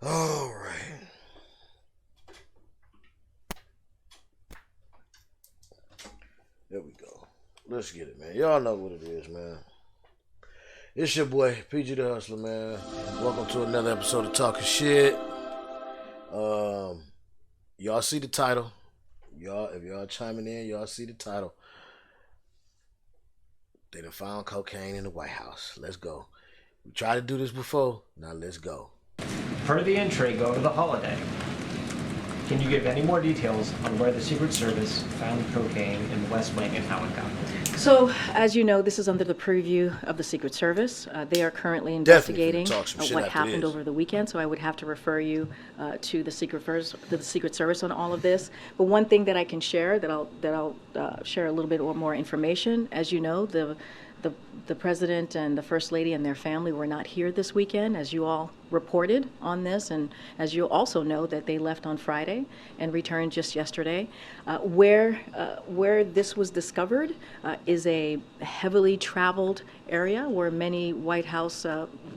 All right. There we go. Let's get it, man. Y'all know what it is, man. It's your boy, PG the Hustler, man. Welcome to another episode of Talking Shit. Um, y'all see the title. If y'all chiming in, y'all see the title. They done found cocaine in the White House. Let's go. We tried to do this before. Now let's go. Per the intrigue over the holiday, can you give any more details on where the Secret Service found cocaine in the West Wing and how it got there? So, as you know, this is under the purview of the Secret Service. They are currently Definitely investigating finna talk some shit what after happened this. over the weekend. So, I would have to refer you to the Secret Service on all of this. But one thing that I can share, that I'll share a little bit more information. As you know, the president and the first lady and their family were not here this weekend, as you all reported on this, and as you also know that they left on Friday and returned just yesterday. Where this was discovered is a heavily traveled area where many White House,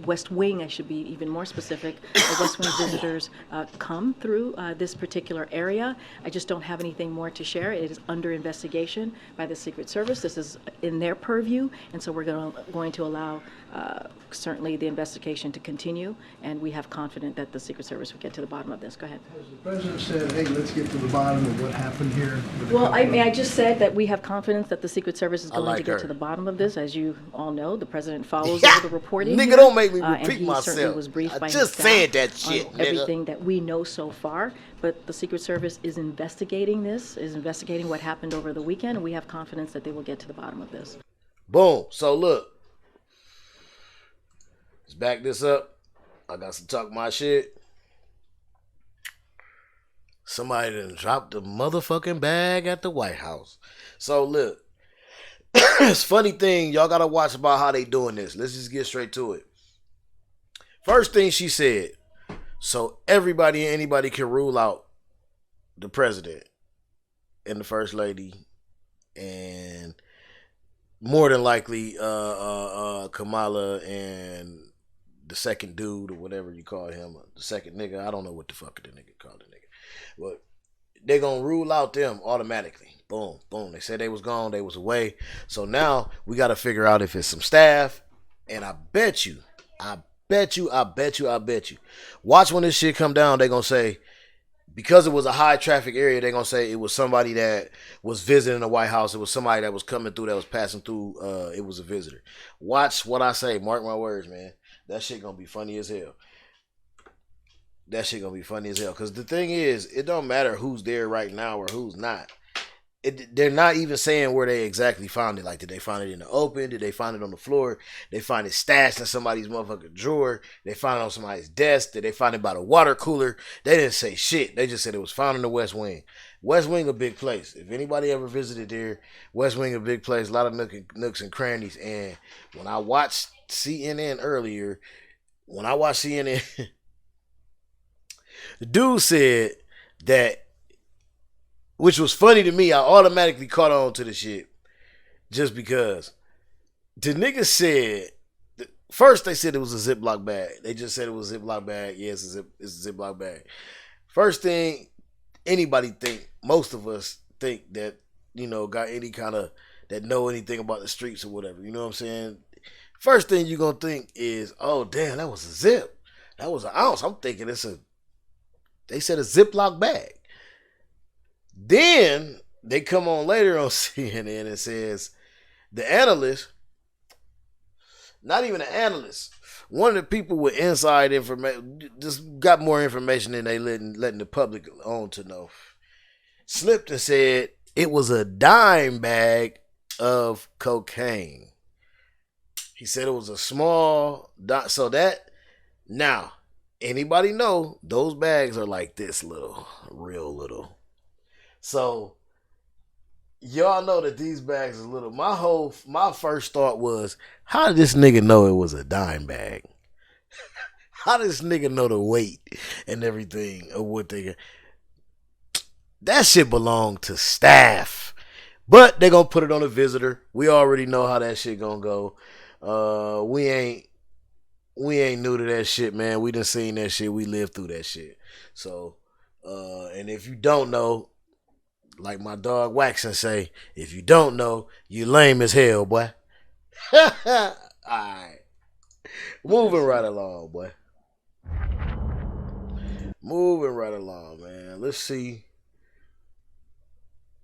West Wing, I should be even more specific, West Wing visitors come through this particular area. I just don't have anything more to share. It is under investigation by the Secret Service. This is in their purview, and so we're going to allow certainly the investigation to continue, and we have confidence that the Secret Service will get to the bottom of this. Go ahead. Has the president said, hey, let's get to the bottom of what happened here? Well, I just said that we have confidence that the Secret Service is going like to get her. to the bottom of this. As you all know, the president follows over the reporting. Nigga, here, don't make me and repeat he myself. certainly was briefed I by just his staff said that shit, on nigga. everything that we know so far. But the Secret Service is investigating this, is investigating what happened over the weekend, and we have confidence that they will get to the bottom of this. Boom. So look. Let's back this up. I got some talk my shit. Somebody done dropped the motherfucking bag at the White House. So look. It's funny thing. Y'all gotta watch about how they doing this. Let's just get straight to it. First thing she said. So everybody and anybody can rule out the president and the first lady and more than likely Kamala and the second dude or whatever you call him, the second nigga. I don't know what the fuck the nigga called the nigga. But they're going to rule out them automatically. Boom, boom. They said they was gone. They was away. So now we got to figure out if it's some staff. And I bet you. Watch when this shit come down. They going to say, because it was a high traffic area, they're going to say it was somebody that was visiting the White House. It was somebody that was coming through, that was passing through. It was a visitor. Watch what I say. Mark my words, man. That shit going to be funny as hell. Because the thing is, it don't matter who's there right now or who's not. They're not even saying where they exactly found it. Like, did they find it in the open? Did they find it on the floor? They find it stashed in somebody's motherfucking drawer? They found it on somebody's desk? Did they find it by the water cooler? They didn't say shit. They just said it was found in the West Wing. West Wing a big place. If anybody ever visited there, West Wing a big place. A lot of nooks and crannies. And when I watched CNN earlier, the dude said that, which was funny to me. I automatically caught on to the shit just because the nigga said, first they said it was a Ziploc bag. They just said it was a Ziploc bag. Yeah, it's a Ziploc bag. First thing most of us think that, got any kind of, that know anything about the streets or whatever. You know what I'm saying? First thing you're going to think is, oh, damn, that was a zip. That was an ounce. I'm thinking they said a Ziploc bag. Then they come on later on CNN and says the analyst, not even an analyst, one of the people with inside information, just got more information than they letting the public on to know, slipped and said it was a dime bag of cocaine. He said it was a small dime. So that, now, anybody know those bags are like this little, real little. So, y'all know that these bags is little. My first thought was, how did this nigga know it was a dime bag? How does this nigga know the weight and everything of what they... That shit belonged to staff. But they gonna put it on a visitor. We already know how that shit gonna go. We ain't we ain't new to that shit, man. We done seen that shit. We lived through that shit. So, and if you don't know, like my dog Waxon say, if you don't know, you lame as hell, boy. Alright. Moving right along, boy. Moving right along, man. Let's see.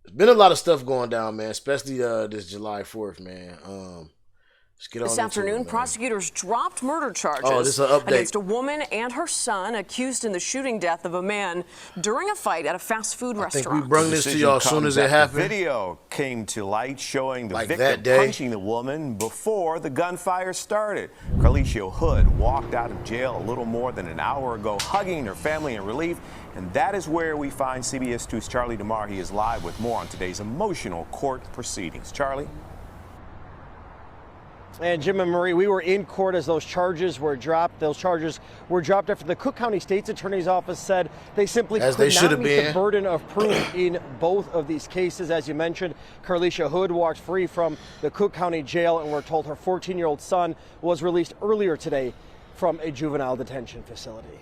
There's been a lot of stuff going down, man, especially this July 4th, man. Let's get on this afternoon, prosecutors dropped murder charges against a woman and her son accused in the shooting death of a man during a fight at a fast food restaurant. I think we brung this to y'all as soon as it happened. The video came to light showing the like victim punching the woman before the gunfire started. Carlicia Hood walked out of jail a little more than an hour ago, hugging her family in relief. And that is where we find CBS 2's Charlie DeMar. He is live with more on today's emotional court proceedings. Charlie? And Jim and Marie, we were in court as those charges were dropped. Those charges were dropped after the Cook County State's Attorney's Office said they simply could not meet the burden of proof in both of these cases. As you mentioned, Carlicia Hood walked free from the Cook County Jail, and we're told her 14-year-old son was released earlier today from a juvenile detention facility.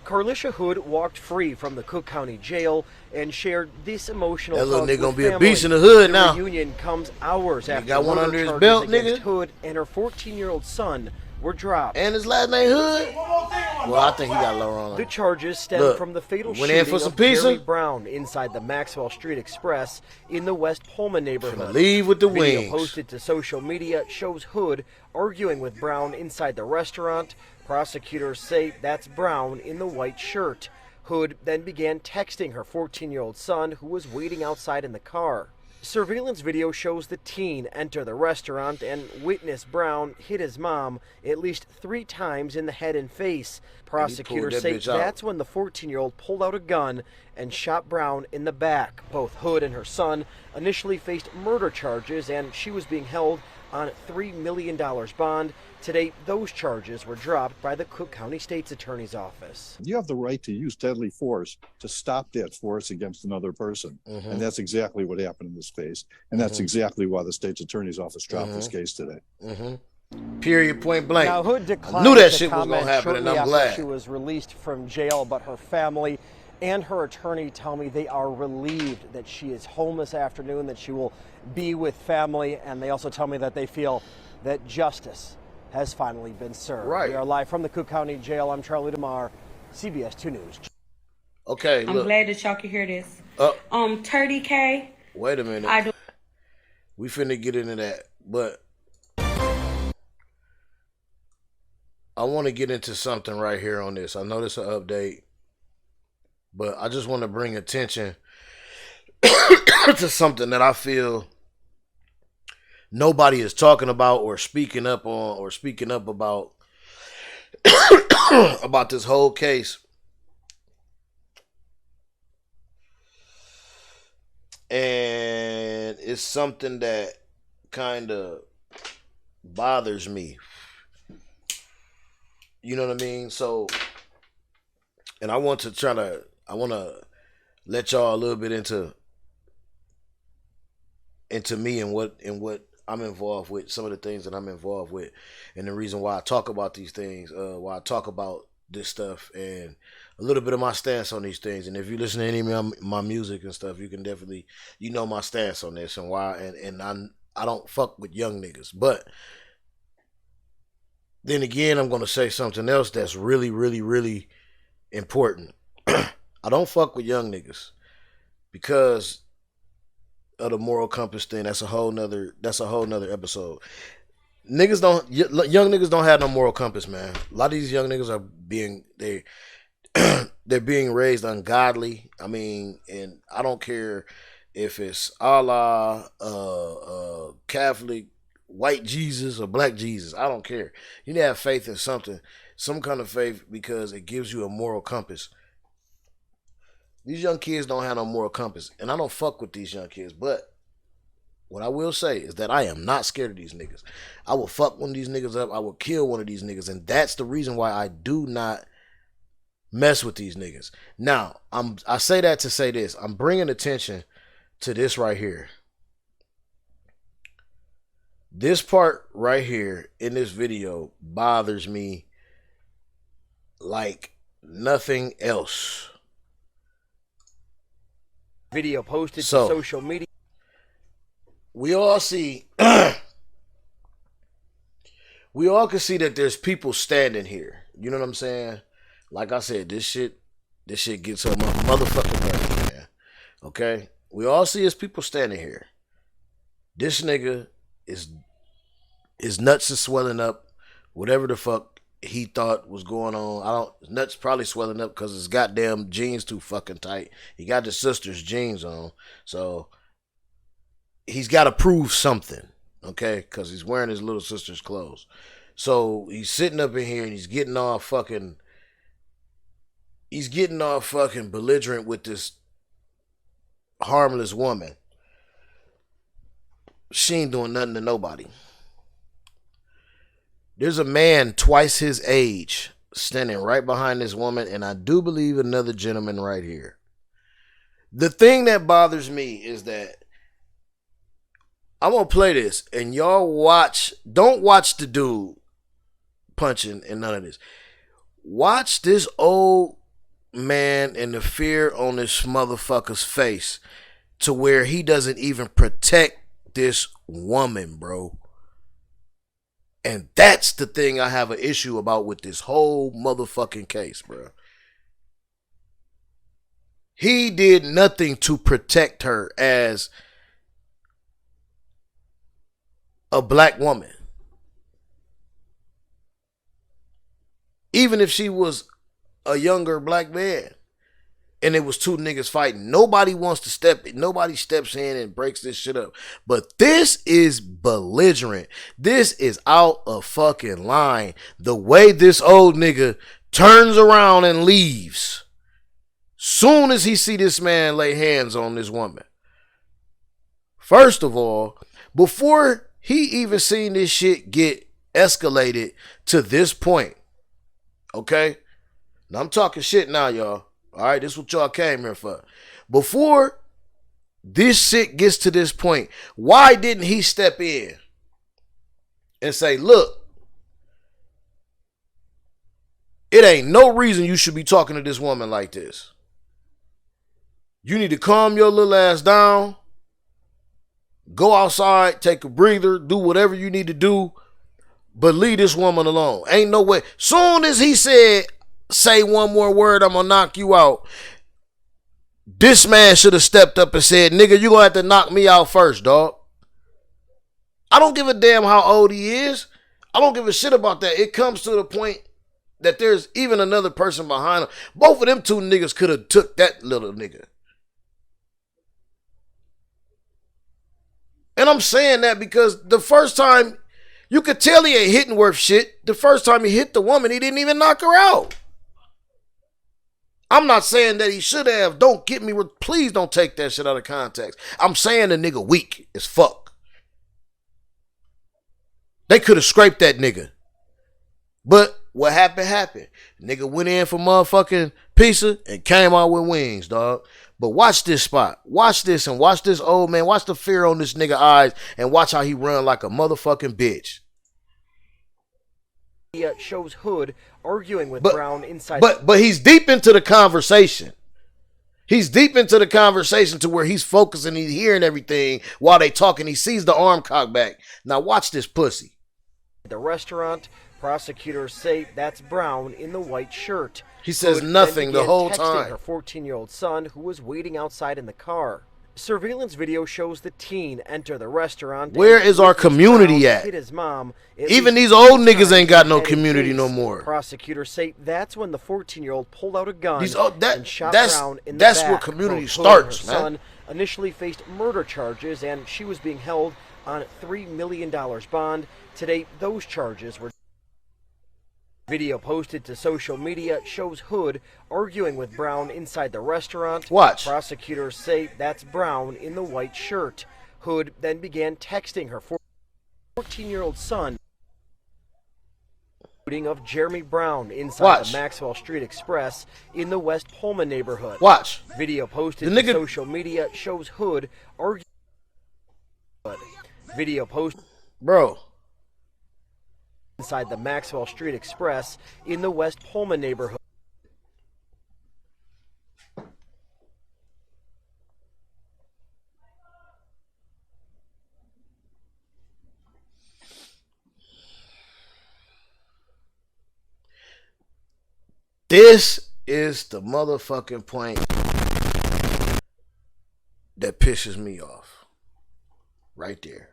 Carlicia Hood walked free from the Cook County Jail and shared this emotional that little hug nigga gonna with be a family. beast in the hood the now. Reunion comes hours after got one under his charges belt, against nigga. Hood and her 14-year-old son were dropped. And his last name Hood? Well, I think he got lower on. The charges stem from the fatal shooting of Gary Brown inside the Maxwell Street Express in the West Pullman neighborhood. Leave with the Video wings. posted to social media shows Hood arguing with Brown inside the restaurant. Prosecutors say that's Brown in the white shirt. Hood then began texting her 14-year-old son, who was waiting outside in the car. Surveillance video shows the teen enter the restaurant and witness Brown hit his mom at least 3 times in the head and face. Prosecutors say that's when the 14-year-old pulled out a gun and shot Brown in the back. Both Hood and her son initially faced murder charges, and she was being held on $3 million bond. Today, those charges were dropped by the Cook County State's Attorney's Office. You have the right to use deadly force to stop that force against another person. And that's exactly what happened in this case. And that's exactly why the State's Attorney's Office dropped this case today. Period, point blank. Now, Hood declined I knew that to shit was going to happen, and I'm after glad. She was released from jail, but her family and her attorney tell me they are relieved that she is home this afternoon, that she will be with family, and they also tell me that they feel that justice has finally been served. Right. We are live from the Cook County Jail. I'm Charlie DeMar, CBS 2 News. Okay, I'm glad that y'all can hear this. 30K. Wait a minute. We finna get into that, but I want to get into something right here on this. I know this is an update, but I just want to bring attention to something that I feel nobody is talking about or speaking up on or speaking up about about this whole case. And it's something that kind of bothers me. You know what I mean? So, and I want to let y'all a little bit into me and what I'm involved with, some of the things that I'm involved with, and the reason why I talk about these things, why I talk about this stuff, and a little bit of my stance on these things. And if you listen to any of my music and stuff, you can definitely, know my stance on this and why. And I don't fuck with young niggas, but then again, I'm gonna say something else that's really, really, really important. I don't fuck with young niggas because of the moral compass thing. That's a whole nother episode. Young niggas don't have no moral compass, man. A lot of these young niggas are they're being raised ungodly. I mean, and I don't care if it's Allah, Catholic, white Jesus, or black Jesus. I don't care. You need to have faith in something, some kind of faith, because it gives you a moral compass. These young kids don't have no moral compass, and I don't fuck with these young kids, but what I will say is that I am not scared of these niggas. I will fuck one of these niggas up. I will kill one of these niggas, and that's the reason why I do not mess with these niggas. Now, I say that to say this. I'm bringing attention to this right here. This part right here in this video bothers me like nothing else. Video posted to social media. We all see, we all can see that there's people standing here. You know what I'm saying? Like I said, this shit gets on my motherfucking nerves, man. Okay? We all see his people standing here. This nigga is nuts is swelling up. Whatever the fuck he thought was going on. Nuts probably swelling up because his goddamn jeans too fucking tight. He got his sister's jeans on. So he's got to prove something. Okay? Because he's wearing his little sister's clothes. So he's sitting up in here and he's getting all fucking belligerent with this harmless woman. She ain't doing nothing to nobody. There's a man twice his age standing right behind this woman, and I do believe another gentleman right here. The thing that bothers me is that I'm going to play this, and y'all don't watch the dude punching and none of this. Watch this old man and the fear on this motherfucker's face to where he doesn't even protect this woman, bro. And that's the thing I have an issue about with this whole motherfucking case, bro. He did nothing to protect her as a black woman. Even if she was a younger black man and it was two niggas fighting, nobody steps in and breaks this shit up. But this is belligerent. This is out of fucking line. The way this old nigga turns around and leaves soon as he see this man lay hands on this woman. First of all, before he even seen this shit get escalated to this point, okay? Now I'm talking shit now, y'all. All right, this is what y'all came here for. Before this shit gets to this point, why didn't he step in and say, look, it ain't no reason you should be talking to this woman like this. You need to calm your little ass down. Go outside, take a breather, do whatever you need to do, but leave this woman alone. Ain't no way. Soon as he said, say one more word, I'm gonna knock you out, this man should have stepped up and said, nigga, you gonna have to knock me out first, dog. I don't give a damn how old he is. I don't give a shit about that. It comes to the point that there's even another person behind him. Both of them two niggas could have took that little nigga. And I'm saying that because the first time, you could tell he ain't hitting worth shit. The first time he hit the woman, he didn't even knock her out. I'm not saying that he should have. Don't get me. Please don't take that shit out of context. I'm saying the nigga weak as fuck. They could have scraped that nigga. But what happened. Nigga went in for motherfucking pizza and came out with wings, dog. But watch this spot. Watch this and watch this old man. Watch the fear on this nigga eyes and watch how he run like a motherfucking bitch. Shows Hood arguing with Brown inside. But he's deep into the conversation. He's deep into the conversation to where he's focusing, he's hearing everything while they talking. He sees the arm cock back. Now watch this pussy. The restaurant, prosecutors say that's Brown in the white shirt. He says Hood nothing the whole time. Her 14-year-old son, who was waiting outside in the car. Surveillance video shows the teen enter the restaurant. Where is our community at? Hit his mom. Even these old niggas ain't got no community no more. Prosecutors say that's when the 14-year-old pulled out a gun and shot that's Brown in the that's back. where community Her starts, man. son initially faced murder charges, and she was being held on $3 million bond. Today, those charges were. Video posted to social media shows Hood arguing with Brown inside the restaurant. Watch. Prosecutors say that's Brown in the white shirt. Hood then began texting her 14-year-old son. Shooting of Jeremy Brown inside the Maxwell Street Express in the West Pullman neighborhood. Watch. Video posted to social media shows Hood arguing. Video posted. Bro. Inside the Maxwell Street Express in the West Pullman neighborhood. This is the motherfucking point that pisses me off. Right there.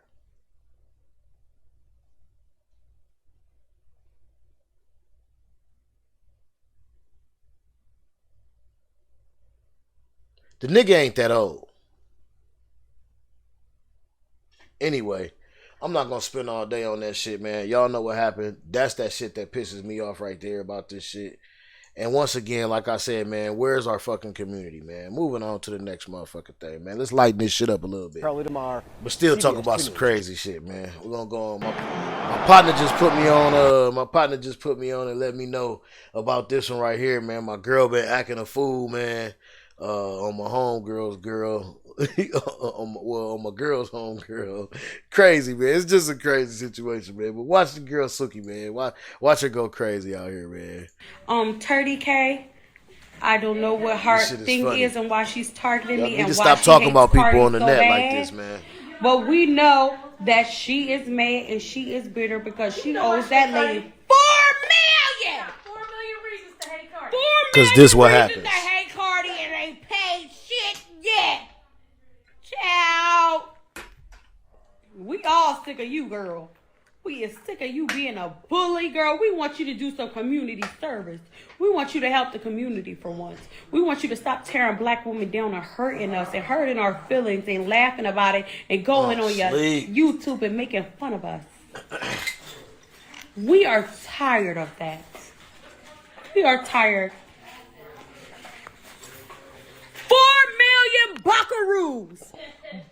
The nigga ain't that old. Anyway, I'm not gonna spend all day on that shit, man. Y'all know what happened. That's that shit that pisses me off right there about this shit. And once again, like I said, man, where's our fucking community, man? Moving on to the next motherfucking thing, man. Let's lighten this shit up a little bit. Probably tomorrow. But still talk about some crazy shit, man. We're gonna go on. My partner just put me on. My partner just put me on and let me know about this one right here, man. My girl been acting a fool, man. On my homegirl's girl. on my girl's homegirl. Crazy, man. It's just a crazy situation, man. But watch the girl Suki, man. Watch her go crazy out here, man. 30K. I don't know what her thing is and why she's targeting me and why stop she talking hates about people Cardi on the so net bad. like this, man. But we know that she is mad and she is bitter because she owes that lady $4 million. 4 million reasons to hate Cardi. 4 million Because this what happens. reasons to hate Cardi and ain't paid shit yet. Child. We all sick of you, girl. We is sick of you being a bully, girl. We want you to do some community service. We want you to help the community for once. We want you to stop tearing black women down and hurting us and hurting our feelings and laughing about it and going on your YouTube and making fun of us. We are tired of that. We are tired. 4 million buckaroos.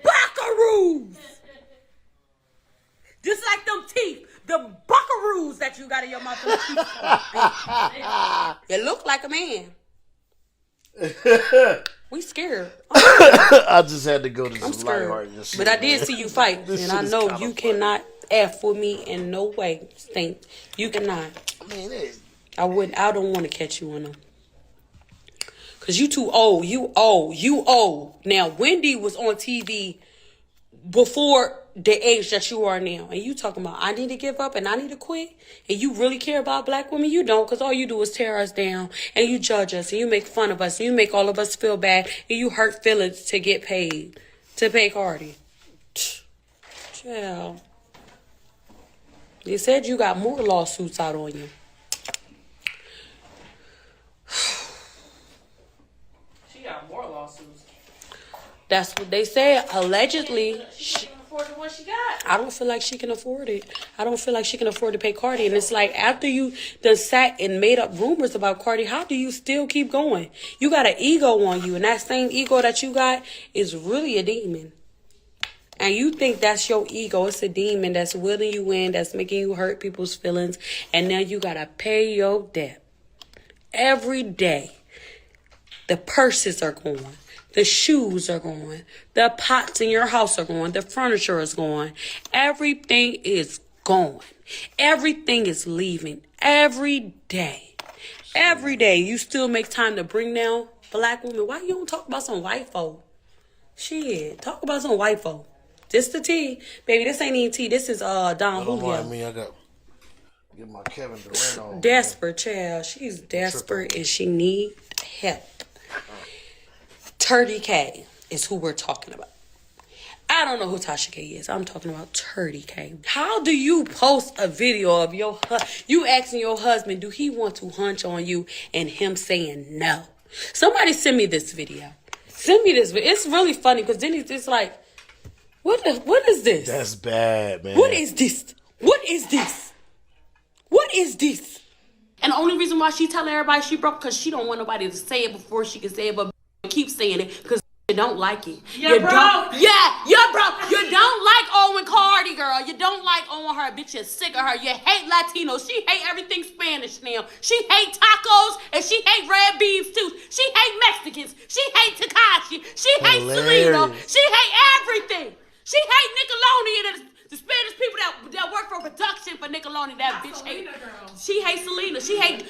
Buckaroos. Just like them teeth. The buckaroos that you got in your mouth. You look like a man. We scared. I just had to go to some lighthearted shit. But I did see you fight. And I know you cannot F with me in no way. Stink. You cannot. I mean, I don't want to catch you on them. Because you too old. You old. Now, Wendy was on TV before the age that you are now. And you talking about, I need to give up and I need to quit. And you really care about black women? You don't, because all you do is tear us down. And you judge us. And you make fun of us. And you make all of us feel bad. And you hurt feelings to get paid. To pay Cardi. Chill. They said you got more lawsuits out on you. She got more lawsuits. That's what they said. Allegedly. She can afford the one she got. I don't feel like she can afford it. I don't feel like she can afford to pay Cardi. And it's like, after you done sat and made up rumors about Cardi, how do you still keep going? You got an ego on you. And that same ego that you got is really a demon. And you think that's your ego. It's a demon that's willing you in, that's making you hurt people's feelings. And now you got to pay your debt. Every day, the purses are going. The shoes are going. The pots in your house are going. The furniture is going. Everything is going. Everything is leaving. Every day. Every day, you still make time to bring down black women. Why you don't talk about some white folk? Shit, talk about some white folk. This the tea. Baby, this ain't even tea. This is Don Julio. Don't mind me, I got get my Kevin Durant on. Desperate, child. She's desperate and she need help. 30K is who we're talking about. I don't know who Tasha K is. I'm talking about 30K. How do you post a video of you asking your husband, do he want to hunch on you, and him saying no? Somebody send me this video. Send me this video. It's really funny because then it's like, what is this? That's bad, man. What is this? What is this? What is this? And the only reason why she telling everybody she broke because she don't want nobody to say it before she can say it, but keep saying it because you don't like it. You're broke. You're broke. You don't like Owen Cardi, girl. You don't like Owen her. Bitch, you're sick of her. You hate Latinos. She hate everything Spanish now. She hate tacos and she hate red beans too. She hate Mexicans. She hate Takashi. She hate Selena. She hate everything. She hate Nickelodeon and The Spanish people that work for production for Nickelodeon, that bitch hate. She hates Selena. She hate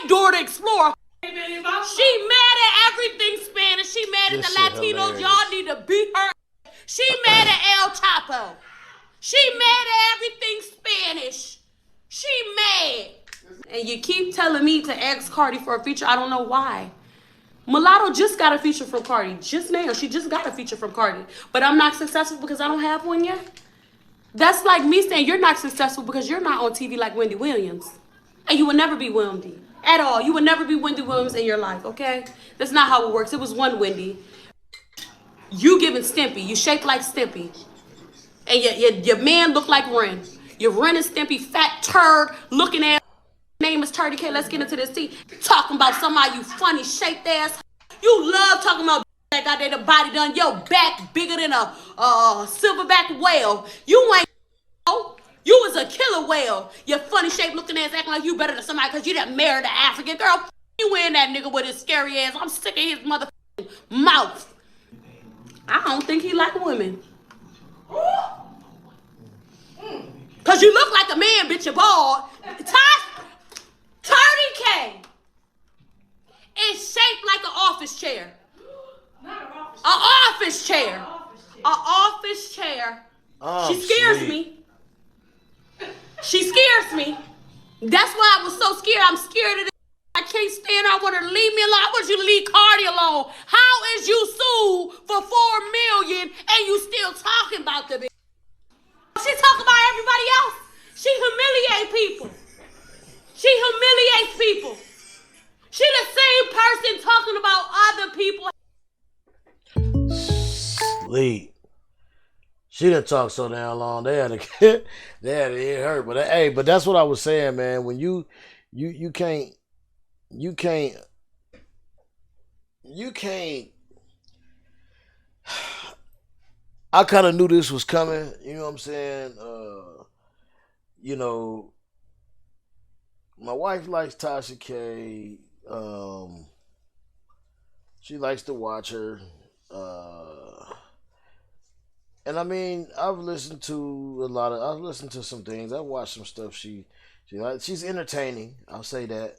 Dora the Explorer. She mad at everything Spanish. She mad at the Latinos. Y'all need to beat her. She mad at El Chapo. She mad at everything Spanish. She mad. And you keep telling me to ask Cardi for a feature. I don't know why. Mulatto just got a feature from Cardi. Just now. She just got a feature from Cardi. But I'm not successful because I don't have one yet. That's like me saying you're not successful because you're not on TV like Wendy Williams. And you will never be Wendy. At all. You will never be Wendy Williams in your life, okay? That's not how it works. It was one Wendy. You giving Stimpy. You shaped like Stimpy. And your man look like Ren. Your Ren and Stimpy fat turd looking ass. Name is Turdy K. Let's get into this tea. Talking about somebody you funny shaped ass. You love talking about that got their body done. Your back bigger than a silverback whale. You ain't. You was a killer whale. You funny shaped looking ass acting like you better than somebody because you done married an African girl. You in that nigga with his scary ass. I'm sick of his motherfucking mouth. I don't think he like women. Cause you look like a man, bitch, you're bald. 30K is shaped like an office chair. Not an office chair. An office chair. She scares me. She scares me. That's why I was so scared. I'm scared of this. I can't stand her. I want her to leave me alone. I want you to leave Cardi alone. How is you sued for $4 million and you still talking about the bitch? She talking about everybody else. She humiliates people. She humiliates people. She the same person talking about other people. Sleep. She done talked so damn long. They had to hit her. But hey, but that's what I was saying, man. When you can't. I kind of knew this was coming. You know what I'm saying? You know, my wife likes Tasha K. She likes to watch her. And I mean, I've listened to some things. I've watched some stuff she's entertaining. I'll say that.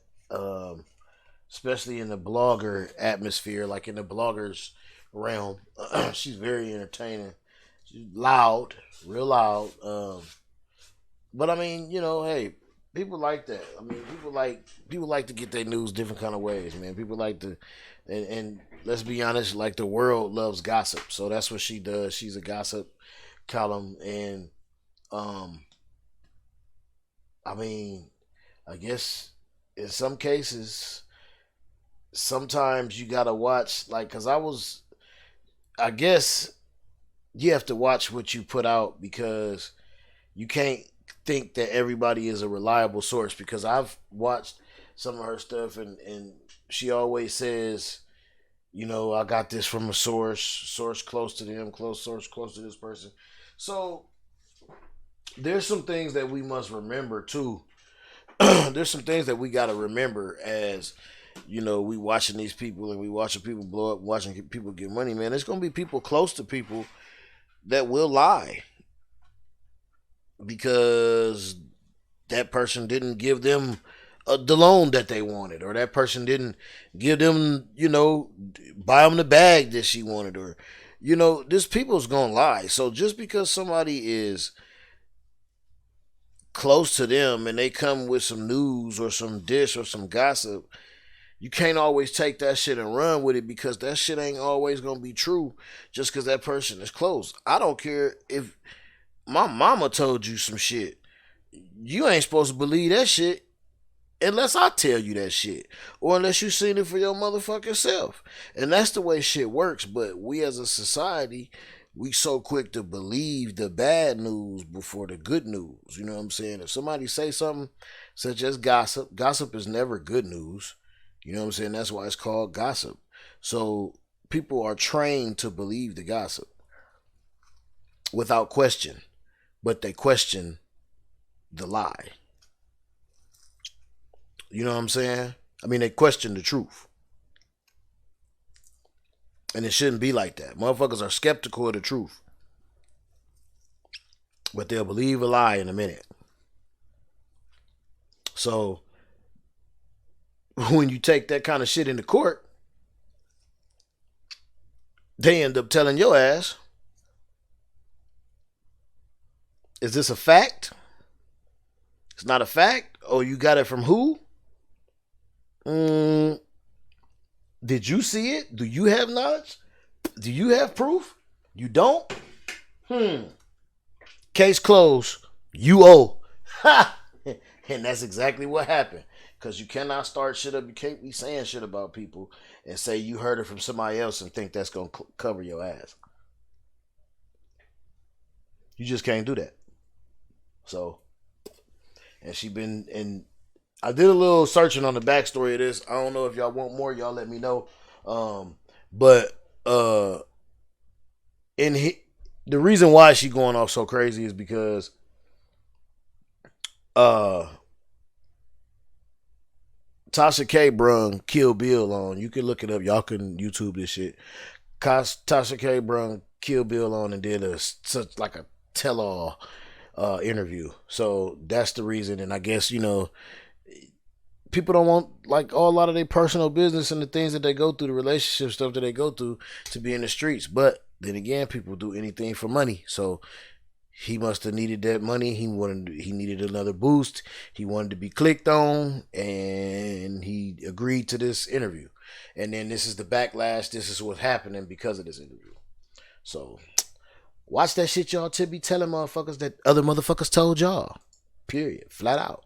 Especially in the blogger atmosphere, like in the bloggers realm. She's very entertaining. She's loud, real loud. But I mean, you know, hey, people like that. I mean, people like to get their news different kind of ways, man. People like to, and let's be honest, like the world loves gossip. So that's what she does. She's a gossip column, and I mean, I guess in some cases, sometimes you gotta watch, like, cause I guess you have to watch what you put out because you can't think that everybody is a reliable source, because I've watched some of her stuff and she always says, you know, I got this from a source close to them, source close to this person. So there's some things that we must remember too. There's some things that we got to remember as, you know, we watching these people and we watching people blow up, watching people get money, man. There's going to be people close to people that will lie because that person didn't give them the loan that they wanted, or that person didn't give them, you know, buy them the bag that she wanted, or, you know, this people's gonna lie. So just because somebody is close to them and they come with some news or some dish or some gossip, you can't always take that shit and run with it, because that shit ain't always gonna be true just because that person is close. I don't care if my mama told you some shit. You ain't supposed to believe that shit unless I tell you that shit, or unless you seen it for your motherfucking self. And that's the way shit works. But we as a society, we so quick to believe the bad news before the good news. You know what I'm saying? If somebody say something such as gossip is never good news. You know what I'm saying? That's why it's called gossip. So people are trained to believe the gossip without question, but they question the lie. You know what I'm saying? I mean, they question the truth. And it shouldn't be like that. Motherfuckers are skeptical of the truth. but they'll believe a lie in a minute. So when you take that kind of shit into court, they end up telling your ass, is this a fact? It's not a fact? Oh, you got it from who? Did you see it? Do you have knowledge? Do you have proof? You don't? Case closed. You owe. Ha! And that's exactly what happened. Because you cannot start shit up. You can't be saying shit about people and say you heard it from somebody else and think that's going to cover your ass. You just can't do that. So, and I did a little searching on the backstory of this. I don't know if y'all want more. Y'all let me know. The reason why she going off so crazy is because Tasha K brung Kill Bill on. You can look it up. Y'all can YouTube this shit. Tasha K brung Kill Bill on and did such like a tell-all interview. So that's the reason. And I guess, people don't want like a lot of their personal business and the things that they go through, the relationship stuff that they go through, to be in the streets. But then again, people do anything for money. So he must have needed that money. He needed another boost. He wanted to be clicked on, and he agreed to this interview. And then this is the backlash. This is what's happening because of this interview. So watch that shit, y'all, to be telling motherfuckers that other motherfuckers told y'all. Period. Flat out.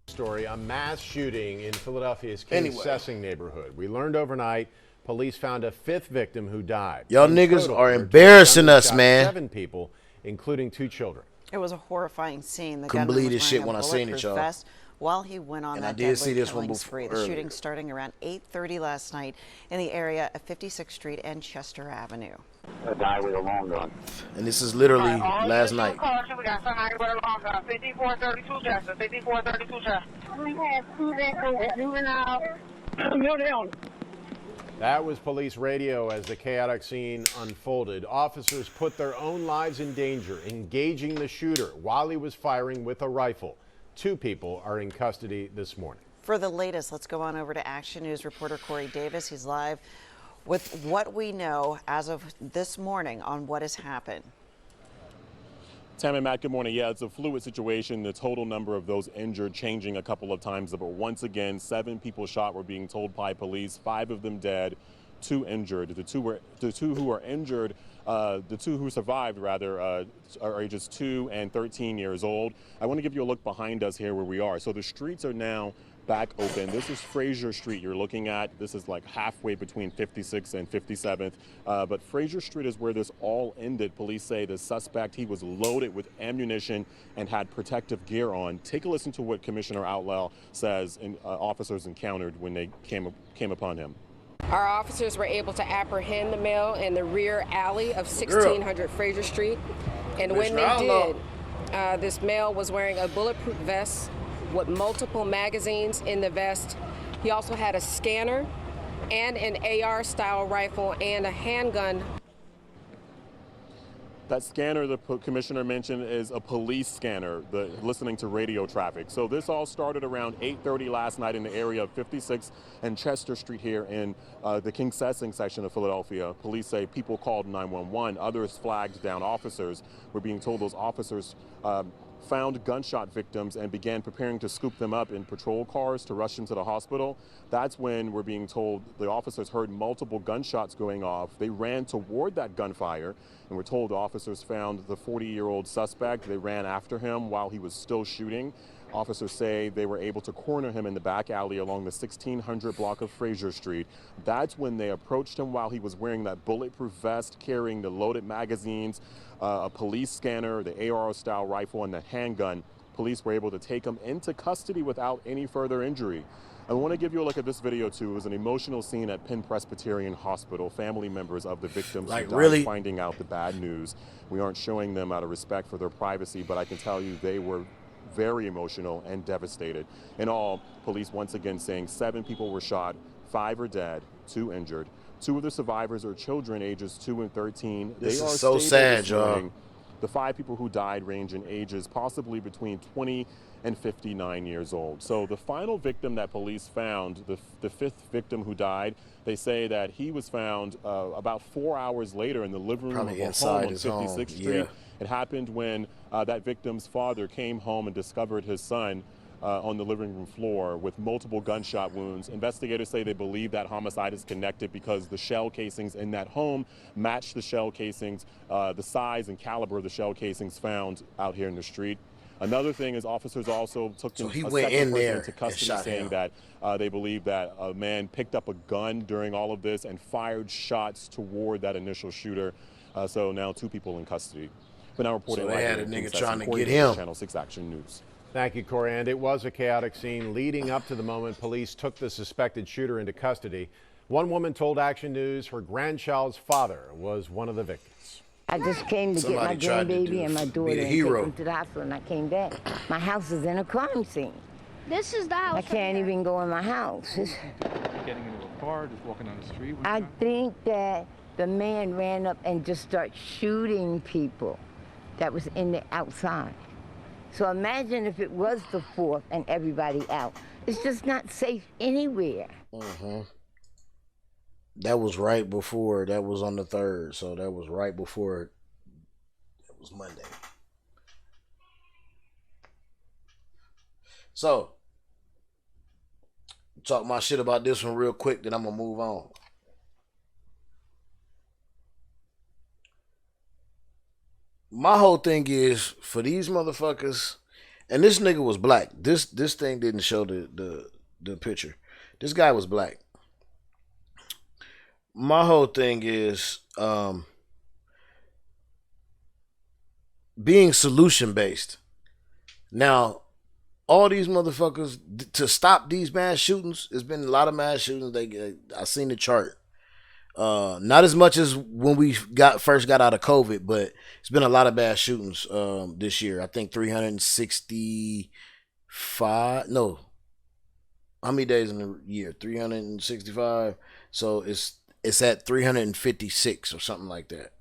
Story, a mass shooting in Philadelphia's King Sessing neighborhood. We learned overnight police found a fifth victim who died. Y'all niggas are embarrassing us, man. 7 people, including 2 children. It was a horrifying scene. The couldn't believe this shit when I seen it, y'all. Vest while he went on that deadly killing spree. The shooting starting around 8:30 last night in the area of 56th Street and Chester Avenue. A guy with a long gun. And this is literally last night. We got somebody with a long gun. 5432 Chester. 5432 Chester. We have 2 victims moving out. That was police radio as the chaotic scene unfolded. Officers put their own lives in danger, engaging the shooter while he was firing with a rifle. 2 people are in custody this morning. For the latest, let's go on over to Action News reporter Corey Davis. He's live with what we know as of this morning on what has happened. Tam and Matt, good morning. Yeah, it's a fluid situation. The total number of those injured changing a couple of times, but once again, 7 people shot, were being told by police, 5 of them dead, 2 injured. The two who are injured, the 2 who survived, rather, are ages 2 and 13 years old. I want to give you a look behind us here where we are. So the streets are now back open. This is Fraser Street you're looking at. This is like halfway between 56th and 57th. But Fraser Street is where this all ended. Police say the suspect, he was loaded with ammunition and had protective gear on. Take a listen to what Commissioner Outlaw says officers encountered when they came upon him. Our officers were able to apprehend the male in the rear alley of 1600 Fraser Street. And when they did, this male was wearing a bulletproof vest with multiple magazines in the vest. He also had a scanner and an AR-style rifle and a handgun. That scanner the commissioner mentioned is a police scanner, listening to radio traffic. So this all started around 8:30 last night in the area of 56th and Chester Street here in the King Sessing section of Philadelphia. Police say people called 911. Others flagged down officers. We're being told those officers found gunshot victims and began preparing to scoop them up in patrol cars to rush them to the hospital. That's when we're being told the officers heard multiple gunshots going off. They ran toward that gunfire, and we're told the officers found the 40-year-old suspect. They ran after him while he was still shooting. Officers say they were able to corner him in the back alley along the 1600 block of Fraser Street. That's when they approached him while he was wearing that bulletproof vest, carrying the loaded magazines, a police scanner, the AR-style rifle, and the handgun. Police were able to take him into custody without any further injury. I want to give you a look at this video, too. It was an emotional scene at Penn Presbyterian Hospital. Family members of the victims who died finding out the bad news. We aren't showing them out of respect for their privacy, but I can tell you they were very emotional and devastated. In all, police once again saying 7 people were shot, 5 are dead, 2 injured. 2 of the survivors are children ages 2 and 13. This is so sad, y'all. The 5 people who died range in ages possibly between 20 and 59 years old. So the final victim that police found, the 5th victim who died, they say that he was found about 4 hours later in the living room Probably of a inside home on his 56th home. Street. Yeah. It happened when that victim's father came home and discovered his son on the living room floor with multiple gunshot wounds. Investigators say they believe that homicide is connected because the shell casings in that home match the shell casings, the size and caliber of the shell casings found out here in the street. Another thing is officers also took a second person into custody, saying that they believe that a man picked up a gun during all of this and fired shots toward that initial shooter. So now 2 people in custody. But now reporting So they had here a in nigga Kingston, trying to Corey get Davis, him. Channel 6 Action News. Thank you, Corey. And it was a chaotic scene. Leading up to the moment police took the suspected shooter into custody, one woman told Action News her grandchild's father was one of the victims. I just came to get my grandbaby and my daughter and take them to the hospital, and I came back. My house is in a crime scene. This is the house. I can't even go in my house. Getting into a car, just walking down the street? I think that the man ran up and just started shooting people that was in the outside. So imagine if it was the 4th and everybody out. It's just not safe anywhere. That was right before. That was on the 3rd. So that was right before. It was Monday. So, talk my shit about this one real quick, then I'm going to move on. My whole thing is for these motherfuckers, and this nigga was black. This thing didn't show the picture. This guy was black. My whole thing is being solution based. Now, all these motherfuckers to stop these mass shootings. There's been a lot of mass shootings. I seen the chart. Not as much as when we first got out of COVID, but it's been a lot of mass shootings this year. I think 365. No, how many days in the year? 365. So it's at 356 or something like that,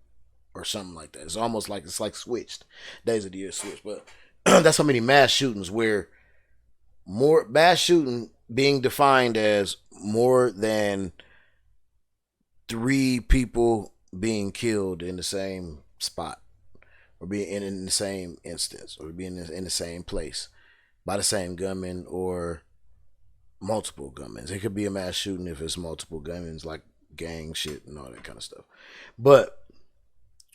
It's almost like it's like switched days of the year switched, but that's how many mass shootings. Where more mass shooting being defined as more than 3 people being killed in the same spot, or being in the same instance, or being in the same place by the same gunman or multiple gunmen. It could be a mass shooting if it's multiple gunmen, like gang shit and all that kind of stuff. But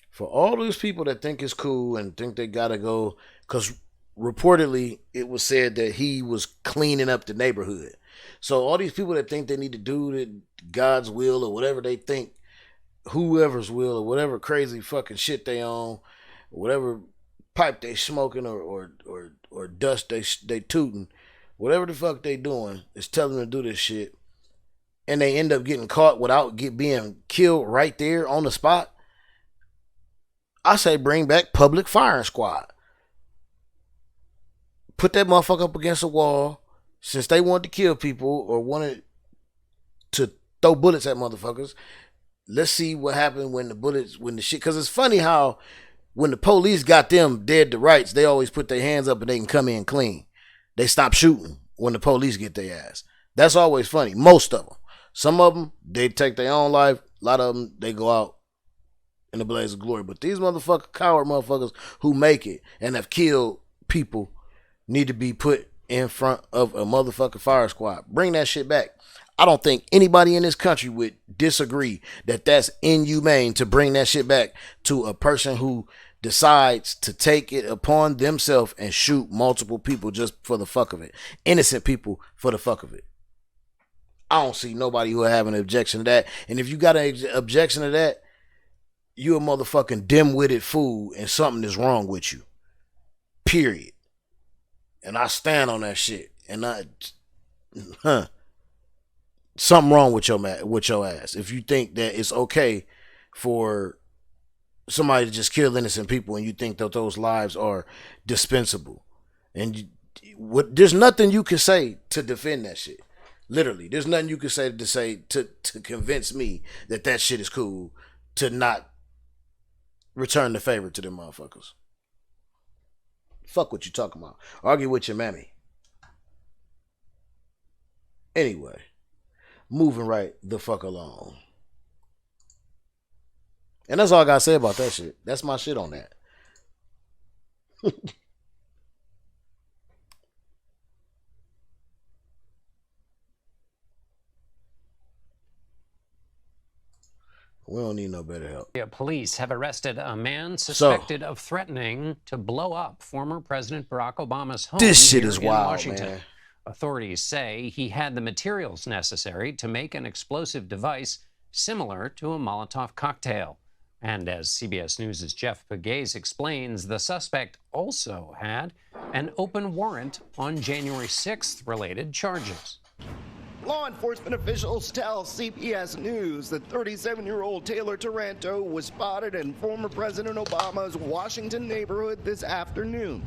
for all those people that think it's cool and think they gotta go, because reportedly it was said that he was cleaning up the neighborhood. So all these people that think they need to do God's will or whatever they think, whoever's will or whatever crazy fucking shit they own, whatever pipe they smoking or dust they tooting, whatever the fuck they doing is telling them to do this shit, and they end up getting caught without being killed right there on the spot. I say bring back public firing squad. Put that motherfucker up against a wall. Since they wanted to kill people or wanted to throw bullets at motherfuckers, let's see what happened when the shit. Because it's funny how when the police got them dead to rights, they always put their hands up and they can come in clean. They stop shooting when the police get their ass. That's always funny. Most of them. Some of them, they take their own life. A lot of them, they go out in a blaze of glory. But these coward motherfuckers who make it and have killed people need to be put in front of a motherfucking fire squad. Bring that shit back. I don't think anybody in this country would disagree that that's inhumane to bring that shit back to a person who decides to take it upon themselves and shoot multiple people just for the fuck of it. Innocent people for the fuck of it. I don't see nobody who would have an objection to that. And if you got an objection to that, you a motherfucking dim-witted fool and something is wrong with you. Period. And I stand on that shit. And something wrong with your ass. If you think that it's okay for somebody to just kill innocent people and you think that those lives are dispensable. And there's nothing you can say to defend that shit. Literally. There's nothing you can say to convince me that shit is cool, to not return the favor to them motherfuckers. Fuck what you talking about. Argue with your mammy. Anyway, moving right the fuck along. And that's all I gotta say about that shit. That's my shit on that. We don't need no better help. Police have arrested a man suspected of threatening to blow up former President Barack Obama's home This shit here is in wild, Washington. man. Authorities say he had the materials necessary to make an explosive device similar to a Molotov cocktail. And as CBS News' Jeff Pegues explains, the suspect also had an open warrant on January 6th related charges. Law enforcement officials tell CBS News that 37-year-old Taylor Taranto was spotted in former President Obama's Washington neighborhood this afternoon.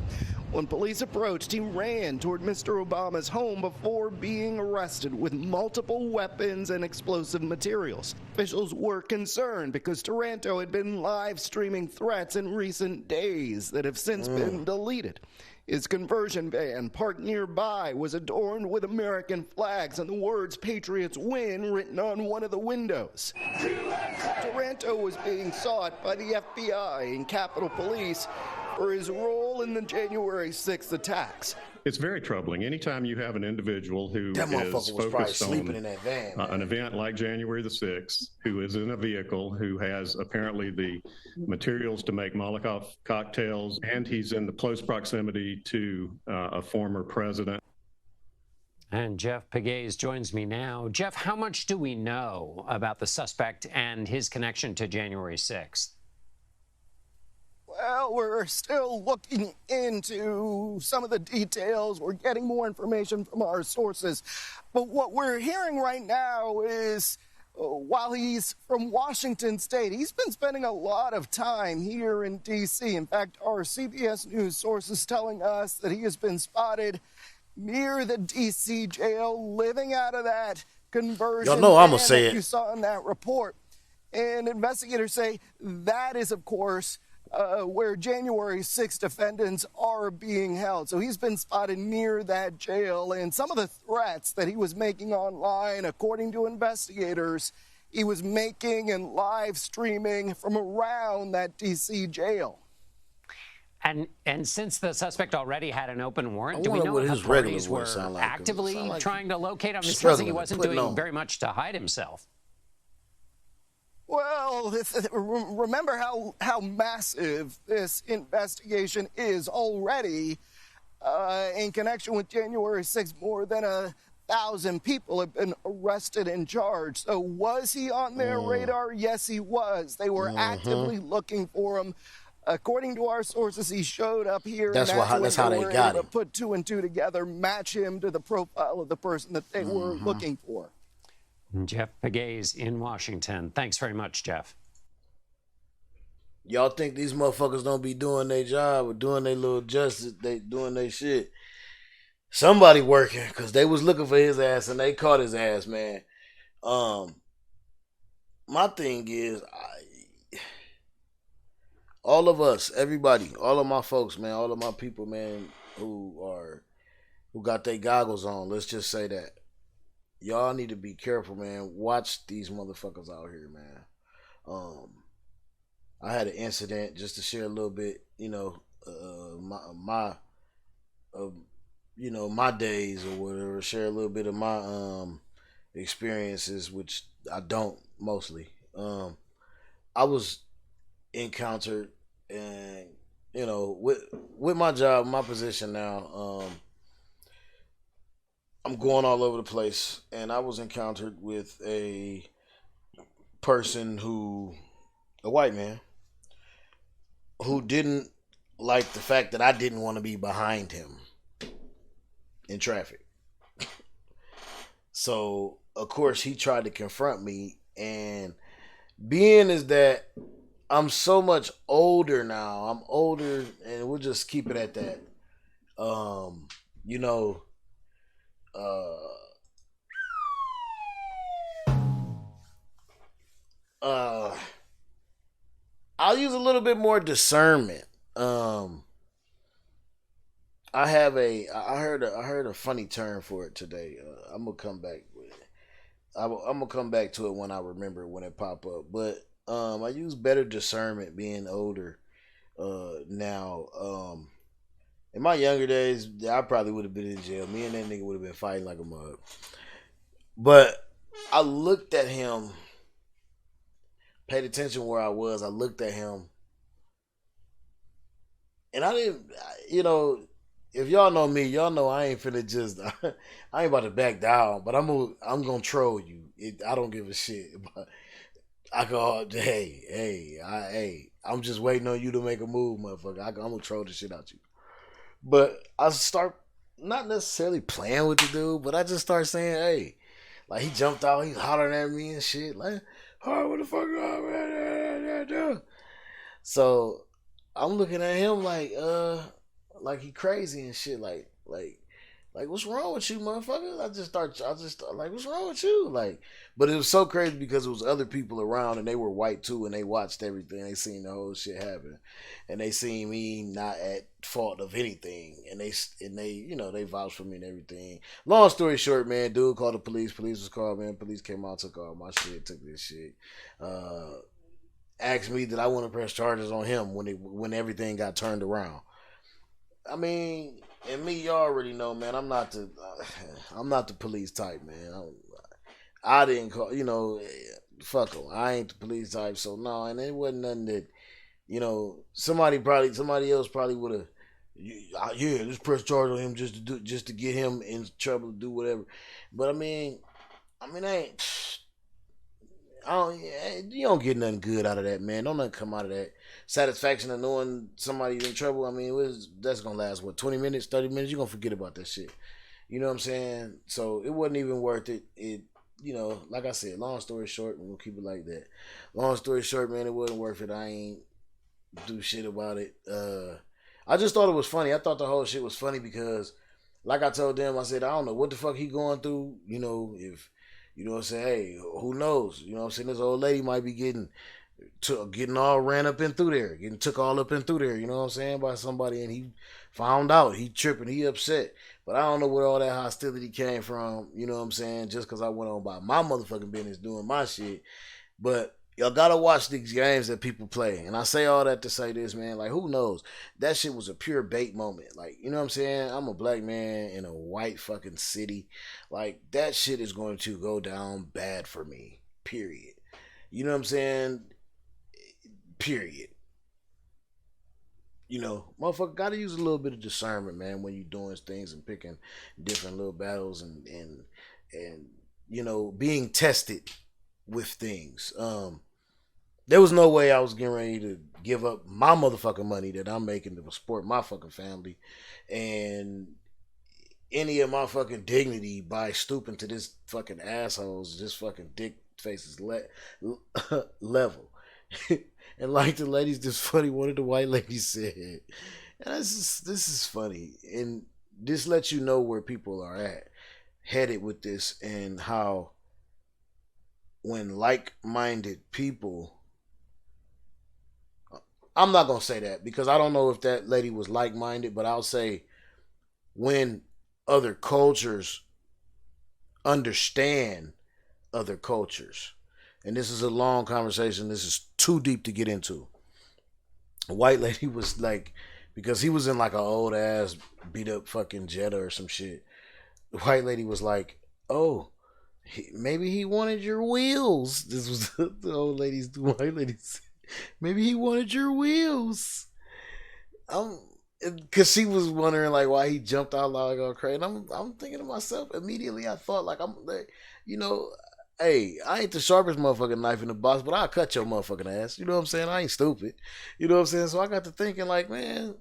When police approached, he ran toward Mr. Obama's home before being arrested with multiple weapons and explosive materials. Officials were concerned because Taranto had been live streaming threats in recent days that have since been deleted. His conversion van, parked nearby, was adorned with American flags and the words "Patriots Win" written on one of the windows. Taranto was being sought by the FBI and Capitol Police for his role in the January 6th attacks. It's very troubling. Anytime you have an individual who That motherfucker is was probably focused sleeping on in that van. an event like January the 6th, who is in a vehicle, who has apparently the materials to make Molotov cocktails, and he's in the close proximity to a former president. And Jeff Pegues joins me now. Jeff, how much do we know about the suspect and his connection to January 6th? Well, we're still looking into some of the details. We're getting more information from our sources. But what we're hearing right now is while he's from Washington State, he's been spending a lot of time here in D.C. In fact, our CBS News sources telling us that he has been spotted near the D.C. jail, living out of that conversion Y'all know I'ma van say that it. you saw in that report. And investigators say that is, of course, where January 6 defendants are being held. So he's been spotted near that jail, and some of the threats that he was making online, according to investigators, he was making and live streaming from around that D.C. jail. And since the suspect already had an open warrant, do we wonder know what if his regular authorities voice were sound like, 'cause it actively sound like trying to locate him? It sounds like struggling he to wasn't put it doing on. very much to hide himself. Well, remember how massive this investigation is already. In connection with January 6th, more than 1,000 people have been arrested and charged. So was he on their radar? Yes, he was. They were actively looking for him. According to our sources, he showed up here. That's and how they were got able him. to put two and two together, match him to the profile of the person that they were looking for. Jeff Pegues in Washington. Thanks very much, Jeff. Y'all think these motherfuckers don't be doing their job or doing their little justice, they doing their shit. Somebody working, because they was looking for his ass and they caught his ass, man. My thing is, all of us, everybody, all of my folks, man, all of my people, man, who got their goggles on, let's just say that. Y'all need to be careful, man. Watch these motherfuckers out here, man. I had an incident, just to share a little bit, my days or whatever, share a little bit of my experiences, which I don't mostly. I was encountered, and with my job, my position now, I'm going all over the place, and I was encountered with a person a white man, who didn't like the fact that I didn't want to be behind him in traffic. So, of course, he tried to confront me, and being is that I'm so much older now. I'm older, and we'll just keep it at that. I'll use a little bit more discernment. I heard a funny term for it today. I'm gonna come back with it. I'm gonna come back to it when I remember it, when it pop up. But I use better discernment being older now. In my younger days, I probably would have been in jail. Me and that nigga would have been fighting like a mug. But I looked at him, paid attention where I was. I looked at him, and I didn't, if y'all know me, y'all know I ain't finna just, I ain't about to back down, but I'm gonna troll you. I don't give a shit. But I go, I'm just waiting on you to make a move, motherfucker. I'm gonna troll the shit out you. But I start not necessarily playing with the dude, but I just start saying, hey, like he jumped out, he's hollering at me and shit, like, oh, what the fuck, man? So I'm looking at him like he crazy and shit, like what's wrong with you, motherfucker? I just like, what's wrong with you? Like, but it was so crazy because it was other people around and they were white too, and they watched everything. They seen the whole shit happen, and they seen me not at fault of anything, and they they vouched for me and everything. Long story short, man, dude called the police. Police was called, man. Police came out, took all my shit, took this shit. Asked me that I want to press charges on him when everything got turned around. I mean, and me, y'all already know, man. I'm not the police type, man. I didn't call, fuck them. I ain't the police type, so no. And it wasn't nothing that, somebody else probably would have. Yeah, just press charge on him just to get him in trouble to do whatever. But I mean, you don't get nothing good out of that, man. Don't nothing come out of that. Satisfaction of knowing somebody's in trouble. I mean, that's gonna last 20 minutes, 30 minutes. You're gonna forget about that shit. You know what I'm saying? So it wasn't even worth it. It, like I said, long story short, we'll keep it like that. Long story short, man, it wasn't worth it. I ain't do shit about it. I just thought it was funny. I thought the whole shit was funny because, like I told them, I said, I don't know what the fuck he going through. If what I'm saying, hey, who knows? You know what I'm saying? This old lady might be getting all ran up in through there, getting took all up in through there, you know what I'm saying, by somebody, and he found out, he tripping, he upset. But I don't know where all that hostility came from, you know what I'm saying, just because I went on about my motherfucking business doing my shit. But y'all gotta watch these games that people play. And I say all that to say this, man, like, who knows? That shit was a pure bait moment. Like, you know what I'm saying? I'm a black man in a white fucking city. Like, that shit is going to go down bad for me. Period. You know what I'm saying? Period. Motherfucker gotta use a little bit of discernment, man, when you doing things and picking different little battles and being tested with things. There was no way I was getting ready to give up my motherfucking money that I'm making to support my fucking family and any of my fucking dignity by stooping to this fucking assholes, this fucking dick faces level. And like the ladies, this funny, one of the white ladies said, and this is funny, and this lets you know where people are headed with this, and how when like-minded people, I'm not gonna say that because I don't know if that lady was like-minded, but I'll say when other cultures understand other cultures. And this is a long conversation. This is too deep to get into. A white lady was like, because he was in like an old ass beat up fucking Jetta or some shit. The white lady was like, oh, maybe he wanted your wheels. This was the white ladies. Maybe he wanted your wheels. Because she was wondering like why he jumped out like all crazy. And I'm thinking to myself immediately. I thought like hey, I ain't the sharpest motherfucking knife in the box, but I'll cut your motherfucking ass. You know what I'm saying? I ain't stupid. You know what I'm saying? So I got to thinking like, man,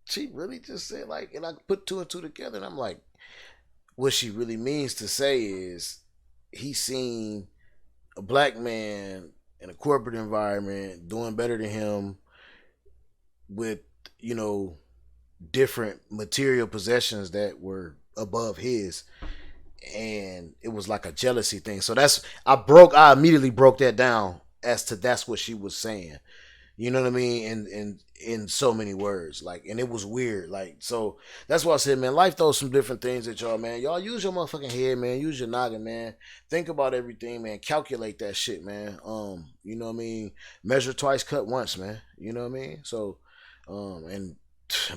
she really just said like, and I put two and two together, and I'm like, what she really means to say is he seen a black man in a corporate environment doing better than him with, different material possessions that were above his. And it was like a jealousy thing. So I immediately broke that down as to that's what she was saying. You know what I mean? And in so many words, like, and it was weird. Like, so that's why I said, man, life throws some different things at y'all, man. Y'all use your motherfucking head, man. Use your noggin, man. Think about everything, man. Calculate that shit, man. You know what I mean? Measure twice, cut once, man. You know what I mean? So, and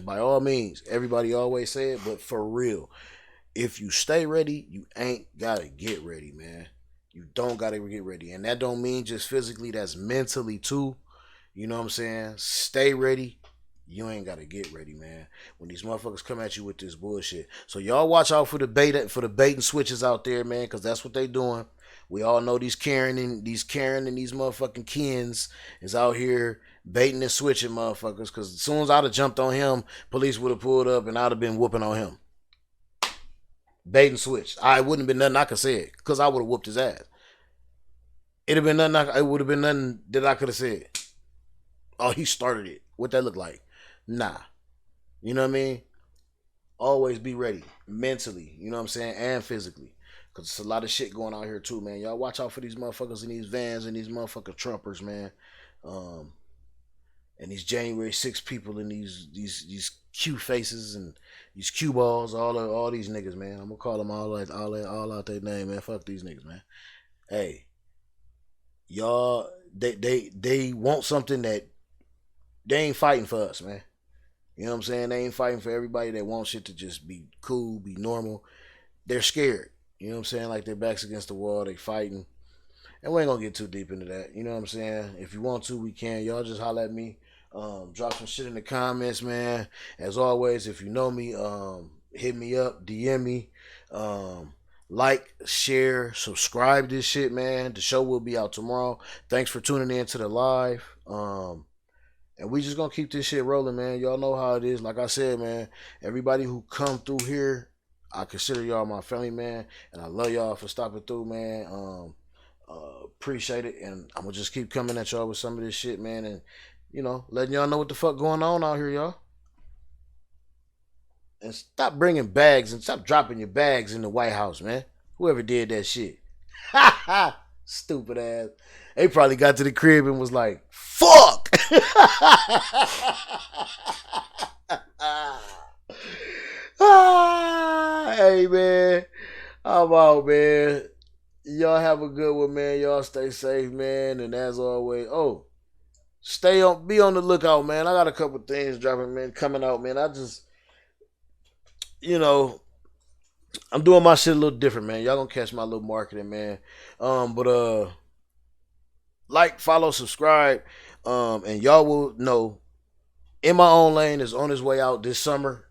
by all means, everybody always say it, but for real, if you stay ready, you ain't gotta get ready, man. You don't gotta get ready, and that don't mean just physically. That's mentally too. You know what I'm saying? Stay ready. You ain't gotta get ready, man. When these motherfuckers come at you with this bullshit, so y'all watch out for the bait and switches out there, man, because that's what they doing. We all know these Karen and these motherfucking Kens is out here baiting and switching motherfuckers. Because as soon as I'd have jumped on him, police would have pulled up and I'd have been whooping on him. Bait and switch. I wouldn't have been nothing I could say it because I would have whooped his ass. It would have been nothing that I could have said. Oh, he started it. What that look like? Nah. You know what I mean? Always be ready. Mentally. You know what I'm saying? And physically. Because it's a lot of shit going on here too, man. Y'all watch out for these motherfuckers in these vans and these motherfucking Trumpers, man. And these January 6th people and these Q faces and these Q balls, all these niggas, man. I'm gonna call them all out their name, man. Fuck these niggas, man. Hey, y'all, they want something that they ain't fighting for us, man. You know what I'm saying? They ain't fighting for everybody that wants shit to just be cool, be normal. They're scared. You know what I'm saying? Like their backs against the wall, they fighting. And we ain't gonna get too deep into that. You know what I'm saying? If you want to, we can. Y'all just holler at me. Drop some shit in the comments, man. As always, if you know me, hit me up, DM me. Like, share, subscribe this shit, man. The show will be out tomorrow. Thanks for tuning in to the live. And we just gonna keep this shit rolling, man. Y'all know how it is. Like I said, man, everybody who come through here, I consider y'all my family, man. And I love y'all for stopping through, man. Appreciate it. And I'm gonna just keep coming at y'all with some of this shit, man. And, you know, letting y'all know what the fuck going on out here, y'all. And stop bringing bags and stop dropping your bags in the White House, man. Whoever did that shit. Ha ha! Stupid ass. They probably got to the crib and was like, fuck! Hey, man. I'm out, man. Y'all have a good one, man. Y'all stay safe, man. And as always, be on the lookout, man. I got a couple things dropping, man, coming out, man. I just, you know, I'm doing my shit a little different, man. Y'all gonna catch my little marketing, man. Like, follow, subscribe, and y'all will know In My Own Lane is on its way out this summer.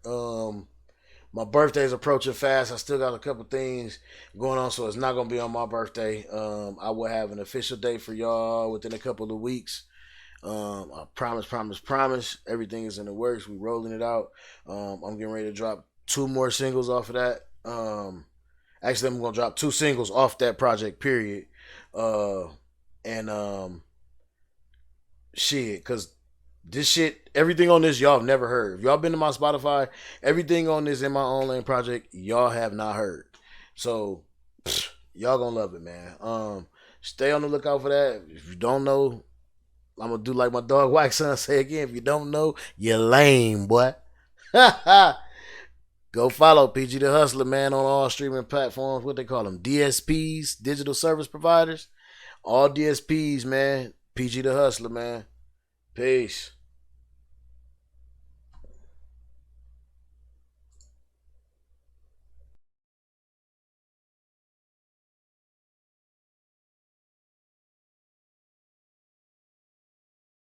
My birthday's approaching fast. I still got a couple things going on, so it's not gonna be on my birthday. I will have an official date for y'all within a couple of weeks. I promise. Everything is in the works. We rolling it out. I'm getting ready to drop 2 more singles off of that. Actually, I'm gonna drop 2 singles off that project, period. Shit, cause this shit, everything on this y'all have never heard. If y'all been to my Spotify, everything on this In My Own Lane project, y'all have not heard. So y'all gonna love it, man. Stay on the lookout for that. If you don't know, I'm gonna do like my dog Wax Son say again. If you don't know, you're lame, boy. Go follow PG the Hustler, man, on all streaming platforms. What they call them? DSPs, digital service providers. All DSPs, man. PG the Hustler, man. Peace.